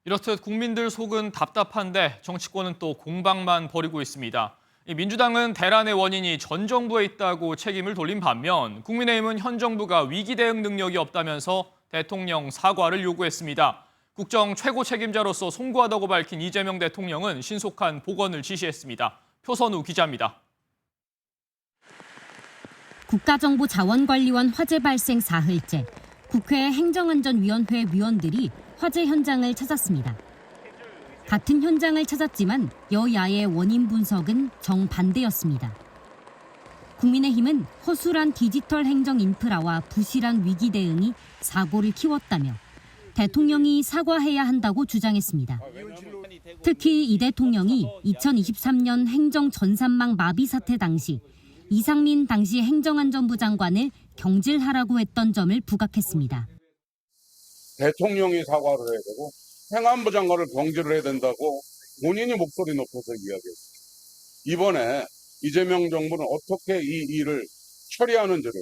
이렇듯 국민들 속은 답답한데 정치권은 또 공방만 벌이고 있습니다. 민주당은 대란의 원인이 전 정부에 있다고 책임을 돌린 반면 국민의힘은 현 정부가 위기 대응 능력이 없다면서 대통령 사과를 요구했습니다. 국정 최고 책임자로서 송구하다고 밝힌 이재명 대통령은 신속한 복원을 지시했습니다. 표선우 기자입니다. 국가정보자원관리원 화재 발생 사흘째, 국회 행정안전위원회 위원들이 화재 현장을 찾았습니다. 같은 현장을 찾았지만 여야의 원인 분석은 정반대였습니다. 국민의힘은 허술한 디지털 행정 인프라와 부실한 위기 대응이 사고를 키웠다며 대통령이 사과해야 한다고 주장했습니다. 특히 이 대통령이 2023년 행정 전산망 마비 사태 당시 이상민 당시 행정안전부 장관을 경질하라고 했던 점을 부각했습니다. 대통령이 사과를 해야 되고 행안부 장관을 경질을 해야 된다고 본인이 목소리 높여서 이야기했습니다. 이번에 이재명 정부는 어떻게 이 일을 처리하는지를.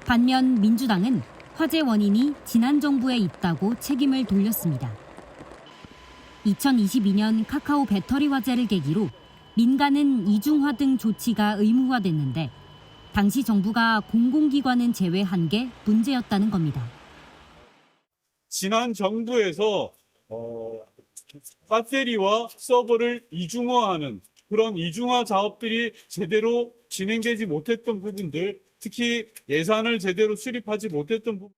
반면 민주당은 화재 원인이 지난 정부에 있다고 책임을 돌렸습니다. 2022년 카카오 배터리 화재를 계기로 민간은 이중화 등 조치가 의무화됐는데 당시 정부가 공공기관은 제외한 게 문제였다는 겁니다. 지난 정부에서 배터리와 서버를 이중화하는 그런 이중화 작업들이 제대로 진행되지 못했던 부분들, 특히 예산을 제대로 수립하지 못했던 부분.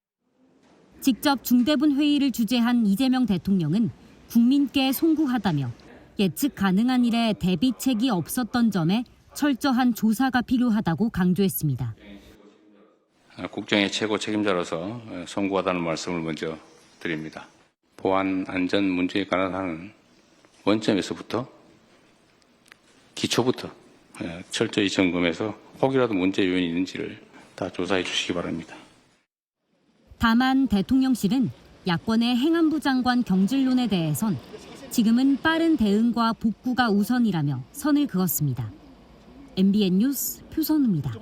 직접 중대본 회의를 주재한 이재명 대통령은 국민께 송구하다며 예측 가능한 일에 대비책이 없었던 점에 철저한 조사가 필요하다고 강조했습니다. 국정의 최고 책임자로서 송구하다는 말씀을 먼저 드립니다. 보안 안전 문제에 관한 한 원점에서부터 기초부터 철저히 점검해서 혹이라도 문제 요인이 있는지를 다 조사해 주시기 바랍니다. 다만 대통령실은 야권의 행안부 장관 경질론에 대해선 지금은 빠른 대응과 복구가 우선이라며 선을 그었습니다. MBN 뉴스 표선우입니다.